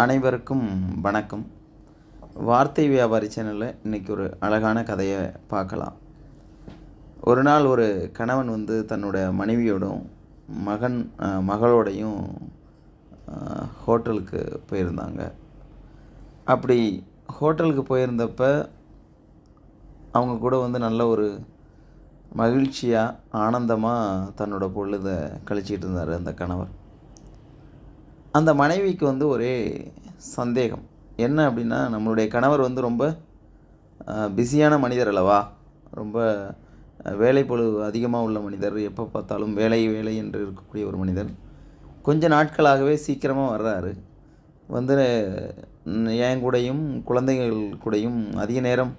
அனைவருக்கும் வணக்கம். வார்த்தை வியாபாரி சேனலில் இன்றைக்கி ஒரு அழகான கதையை பார்க்கலாம். ஒரு நாள் ஒரு கணவன் தன்னோட மனைவியோடும் மகளோடையும் ஹோட்டலுக்கு போயிருந்தாங்க. அப்படி ஹோட்டலுக்கு போயிருந்தப்ப அவங்க கூட நல்ல ஒரு மகிழ்ச்சியாக ஆனந்தமாக தன்னோட பொழுதை கழிச்சிட்டு இருந்தார் அந்த கணவர். அந்த மனைவிக்கு ஒரே சந்தேகம். என்ன அப்படின்னா, நம்மளுடைய கணவர் ரொம்ப பிஸியான மனிதர் அல்லவா, ரொம்ப வேலைப்பளு அதிகமாக உள்ள மனிதர், எப்போ பார்த்தாலும் வேலை வேலை என்று இருக்கக்கூடிய ஒரு மனிதர். கொஞ்ச நாட்களாகவே சீக்கிரமாக வர்றாரு. என் கூடயும் குழந்தைகள் கூடயும் அதிக நேரம்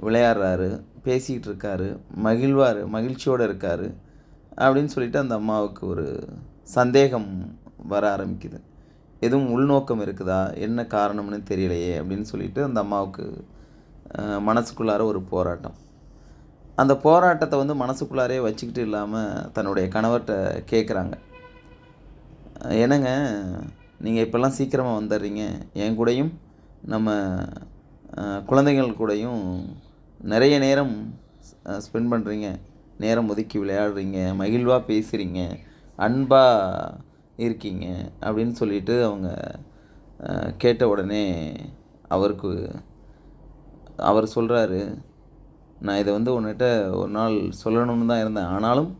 விளையாடுறாரு, பேசிகிட்டு இருக்காரு, மகிழ்ச்சியோடு இருக்கார் அப்படின்னு சொல்லிட்டு அந்த அம்மாவுக்கு ஒரு சந்தேகம் வர ஆரம்பிக்குது. எதுவும் உள்நோக்கம் இருக்குதா, என்ன காரணம்னு தெரியலையே அப்படின்னு சொல்லிட்டு அந்த அம்மாவுக்கு மனசுக்குள்ளார ஒரு போராட்டம். அந்த போராட்டத்தை மனசுக்குள்ளாரே வச்சுக்கிட்டு இல்லாமல் தன்னுடைய கணவர்கிட்ட கேட்குறாங்க. என்னங்க, நீங்கள் இப்போல்லாம் சீக்கிரமாக வந்துடுறீங்க, என் கூடயும் நம்ம குழந்தைகள் கூடயும் நிறைய நேரம் ஸ்பெண்ட் பண்ணுறீங்க, நேரம் ஒதுக்கி விளையாடுறீங்க, மகிழ்வாக பேசுகிறீங்க, அன்பாக இருக்கீங்க அப்படின்னு சொல்லிட்டு அவங்க கேட்ட உடனே அவர் சொல்கிறாரு, நான் இதை உன்னிட்ட ஒரு நாள் சொல்லணும்னு தான் இருந்தேன், ஆனாலும்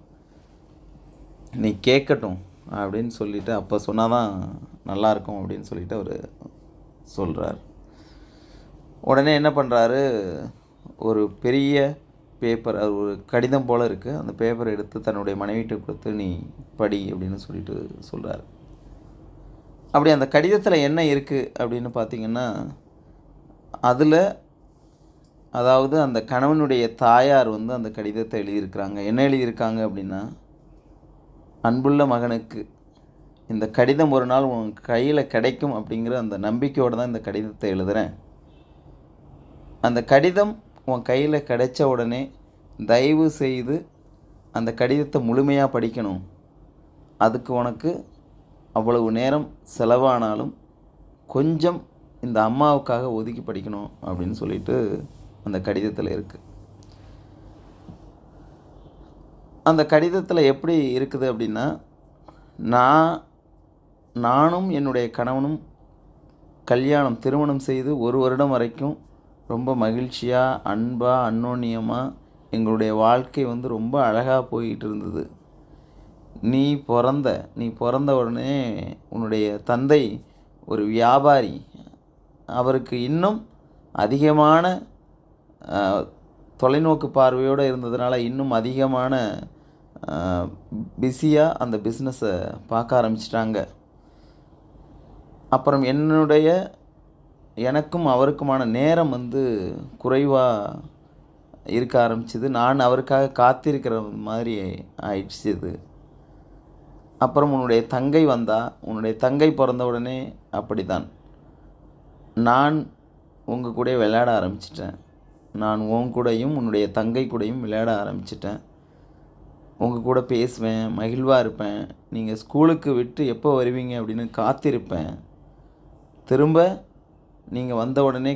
நீ கேட்கட்டும் அப்படின்னு சொல்லிவிட்டு அப்போ சொன்னால் தான் நல்லாயிருக்கும் அப்படின்னு சொல்லிட்டு அவர் சொல்கிறார். உடனே என்ன பண்ணுறாரு, ஒரு பெரிய பேப்பர், அது ஒரு கடிதம் போல் இருக்குது, அந்த பேப்பரை எடுத்து தன்னுடைய மனைவிட்டு கொடுத்து நீ படி அப்படின்னு சொல்லிட்டு சொல்கிறார். அப்படி அந்த கடிதத்தில் என்ன இருக்குது அப்படின்னு பார்த்திங்கன்னா, அதில் அதாவது அந்த கணவனுடைய தாயார் அந்த கடிதத்தை எழுதியிருக்கிறாங்க. என்ன எழுதியிருக்காங்க அப்படின்னா, அன்புள்ள மகனுக்கு இந்த கடிதம் ஒரு நாள் உன் கையில் கிடைக்கும் அப்படிங்கிற அந்த நம்பிக்கையோடு தான் இந்த கடிதத்தை எழுதுகிறேன். அந்த கடிதம் உன் கையில் கிடைச்ச உடனே தயவு செய்து அந்த கடிதத்தை முழுமையாக படிக்கணும். அதுக்கு உனக்கு அவ்வளவு நேரம் செலவானாலும் கொஞ்சம் இந்த அம்மாவுக்காக ஒதுக்கி படிக்கணும் அப்படின்னு சொல்லிட்டு அந்த கடிதத்தில் இருக்குது. அந்த கடிதத்தில் எப்படி இருக்குது அப்படின்னா, நானும் என்னுடைய கணவனும் திருமணம் செய்து 1 வருடம் வரைக்கும் ரொம்ப மகிழ்ச்சியாக, அன்பாக, அன்னோன்யமாக எங்களுடைய வாழ்க்கை ரொம்ப அழகாக போயிட்டு இருந்தது. நீ பிறந்த உடனே உன்னுடைய தந்தை ஒரு வியாபாரி. அவருக்கு இன்னும் அதிகமான தொலைநோக்கு பார்வையோடு இருந்ததுனால இன்னும் அதிகமான பிஸியாக அந்த பிஸ்னஸை பார்க்க ஆரம்பிச்சிட்டாங்க. அப்புறம் எனக்கும் அவருக்குமான நேரம் குறைவாக இருக்க ஆரம்பிச்சிது. நான் அவருக்காக காத்திருக்கிற மாதிரி ஆயிடுச்சு இது. அப்புறம் உன்னுடைய தங்கை பிறந்த உடனே அப்படி தான் நான் உங்கள் கூட விளையாட ஆரம்பிச்சிட்டேன். நான் உன் கூடையும் உன்னுடைய தங்கை கூடையும் விளையாட ஆரம்பிச்சிட்டேன். உங்கள் கூட பேசுவேன், மகிழ்வாக இருப்பேன். நீங்கள் ஸ்கூலுக்கு விட்டு எப்போ வருவீங்க அப்படின்னு காத்திருப்பேன். திரும்ப நீங்கள் வந்த உடனே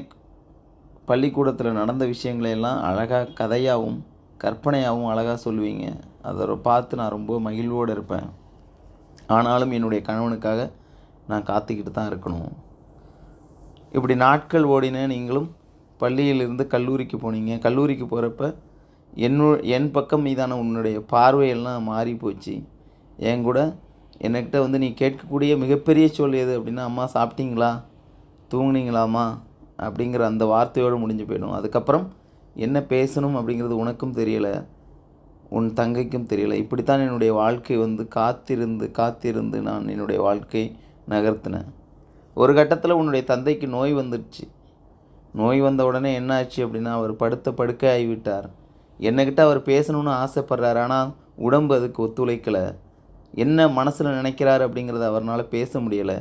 பள்ளிக்கூடத்தில் நடந்த விஷயங்களையெல்லாம் அழகாக கதையாகவும் கற்பனையாகவும் அழகாக சொல்லுவீங்க. அதை பார்த்து நான் ரொம்ப மகிழ்வோடு இருப்பேன். ஆனாலும் என்னுடைய கணவனுக்காக நான் காத்துக்கிட்டு தான் இருக்கணும். இப்படி நாட்கள் ஓடின. நீங்களும் பள்ளியிலிருந்து கல்லூரிக்கு போனீங்க. கல்லூரிக்கு போகிறப்ப என் பக்கம் மீதான உன்னுடைய பார்வையெல்லாம் மாறி போச்சு. என் கூட என்கிட்ட நீ கேட்கக்கூடிய மிகப்பெரிய சொல் எது அப்படின்னா, அம்மா சாப்பிட்டீங்களா, தூங்குனீங்களாம்மா அப்படிங்கிற அந்த வார்த்தையோடு முடிஞ்சு போயிடும். அதுக்கப்புறம் என்ன பேசணும் அப்படிங்கிறது உனக்கும் தெரியலை, உன் தங்கைக்கும் தெரியலை. இப்படித்தான் என்னுடைய வாழ்க்கை காத்திருந்து நான் என்னுடைய வாழ்க்கை நகர்த்தினேன். ஒரு கட்டத்தில் உன்னுடைய தந்தைக்கு நோய் வந்துடுச்சு. நோய் வந்த உடனே என்ன ஆச்சு அப்படின்னா, அவர் படுக்கை ஆகிவிட்டார். என்னக்கிட்ட அவர் பேசணும்னு ஆசைப்படுறார், ஆனால் உடம்பு அதுக்கு ஒத்துழைக்கலை. என்ன மனசில் நினைக்கிறார் அப்படிங்கிறத அவரால் பேச முடியலை.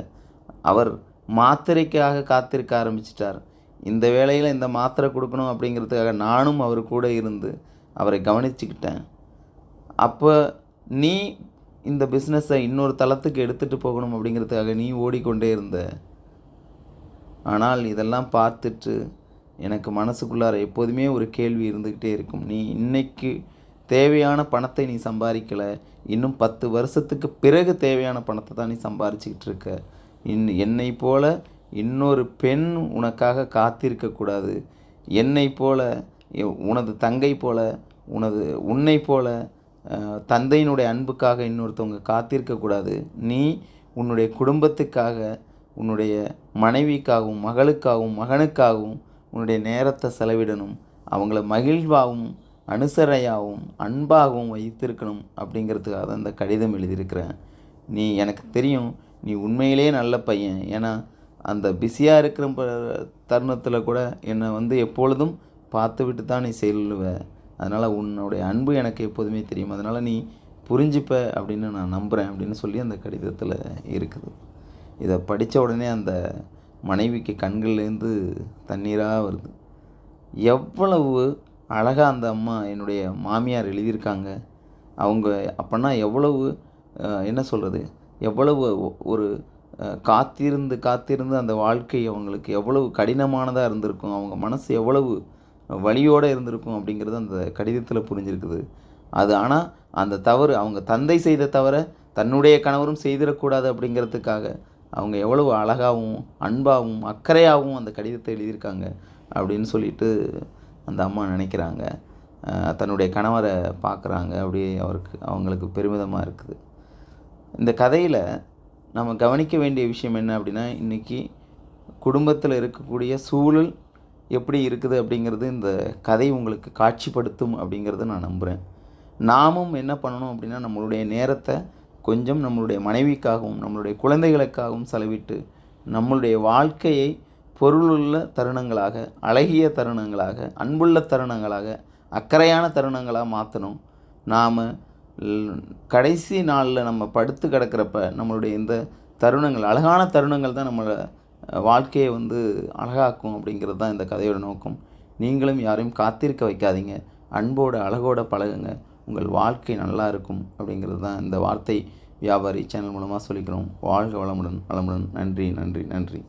அவர் மாத்திரைக்காக காத்திருக்க ஆரம்பிச்சிட்டார். இந்த வேளையில் இந்த மாத்திரை கொடுக்கணும் அப்படிங்கிறதுக்காக நானும் அவர் கூட இருந்து அவரை கவனிச்சுக்கிட்டேன். அப்போ நீ இந்த பிஸ்னஸை இன்னொரு தளத்துக்கு எடுத்துகிட்டு போகணும் அப்படிங்கிறதுக்காக நீ ஓடிக்கொண்டே இருந்த. ஆனால் இதெல்லாம் பார்த்துட்டு எனக்கு மனசுக்குள்ளார எப்போதுமே ஒரு கேள்வி இருந்துக்கிட்டே இருக்கும். நீ இன்னைக்கு தேவையான பணத்தை நீ சம்பாதிக்கலை, இன்னும் 10 வருஷத்துக்கு பிறகு தேவையான பணத்தை தான் நீ சம்பாரிச்சுக்கிட்டு இருக்க. என்னை போல இன்னொரு பெண் உனக்காக காத்திருக்கக்கூடாது. என்னை போல உனது தங்கை போல உன்னை போல தந்தையினுடைய அன்புக்காக இன்னொருத்தவங்க காத்திருக்கக்கூடாது. நீ உன்னுடைய குடும்பத்துக்காக, உன்னுடைய மனைவிக்காகவும் மகளுக்காகவும் மகனுக்காகவும் உன்னுடைய நேரத்தை செலவிடணும். அவங்கள மகிழ்வாகவும் அனுசரையாகவும் அன்பாகவும் வைத்திருக்கணும் அப்படிங்கிறதுக்காக தான் இந்த கடிதம் எழுதியிருக்கிறேன். நீ எனக்கு தெரியும், நீ உண்மையிலே நல்ல பையன். ஏன்னா அந்த பிஸியாக இருக்கிற தருணத்தில் கூட என்னை எப்பொழுதும் பார்த்து விட்டு தான் நீ செல்லுவ. அதனால் உன்னுடைய அன்பு எனக்கு எப்போதுமே தெரியும். அதனால் நீ புரிஞ்சுப்ப அப்படின்னு நான் நம்புகிறேன் அப்படின்னு சொல்லி அந்த கடிதத்தில் இருக்குது. இதை படித்த உடனே அந்த மனைவிக்கு கண்கள்லேருந்து தண்ணீராக வருது. எவ்வளவு அழகாக அந்த அம்மா என்னுடைய மாமியார் எழுதியிருக்காங்க. அவங்க அப்போன்னா எவ்வளவு என்ன சொல்கிறது, எவ்வளவு ஒரு காத்திருந்து அந்த வாழ்க்கை அவங்களுக்கு எவ்வளவு கடினமானதாக இருந்திருக்கும், அவங்க மனசு எவ்வளவு வலியோடு இருந்திருக்கும் அப்படிங்கிறது அந்த கடிதத்தில் புரிஞ்சிருக்குது. அது ஆனால் அந்த தவறு அவங்க தந்தை செய்த தவிர தன்னுடைய கணவரும் செய்திடக்கூடாது அப்படிங்கிறதுக்காக அவங்க எவ்வளவு அழகாகவும் அன்பாகவும் அக்கறையாகவும் அந்த கடிதத்தை எழுதியிருக்காங்க அப்படின்னு சொல்லிட்டு அந்த அம்மா நினைக்கிறாங்க. தன்னுடைய கணவரை பார்க்குறாங்க. அப்படியே அவங்களுக்கு பெருமிதமாக இருக்குது. இந்த கதையில் நம்ம கவனிக்க வேண்டிய விஷயம் என்ன அப்படின்னா, இன்றைக்கி குடும்பத்தில் இருக்கக்கூடிய சூழல் எப்படி இருக்குது அப்படிங்கிறது இந்த கதை உங்களுக்கு காட்சிப்படுத்தும் அப்படிங்கிறத நான் நம்புகிறேன். நாமும் என்ன பண்ணணும் அப்படின்னா, நம்மளுடைய நேரத்தை கொஞ்சம் நம்மளுடைய மனைவிக்காகவும் நம்மளுடைய குழந்தைகளுக்காகவும் செலவிட்டு நம்மளுடைய வாழ்க்கையை பொருளுள்ள தருணங்களாக, அழகிய தருணங்களாக, அன்புள்ள தருணங்களாக, அக்கறையான தருணங்களாக மாற்றணும். நாம் கடைசி நாளில் நம்ம படுத்து கிடக்கிறப்ப நம்மளுடைய இந்த தருணங்கள், அழகான தருணங்கள் தான் நம்மளை வாழ்க்கையை அழகாக்கும் அப்படிங்கிறது தான் இந்த கதையோட நோக்கம். நீங்களும் யாரையும் காத்திருக்க வைக்காதீங்க. அன்போடு அழகோடு பழகுங்க. உங்கள் வாழ்க்கை நல்லா இருக்கும் அப்படிங்கிறது தான் இந்த வார்த்தை வியாபாரி சேனல் மூலமாக சொல்லிக்கிறோம். வாழ்க வளமுடன். நன்றி.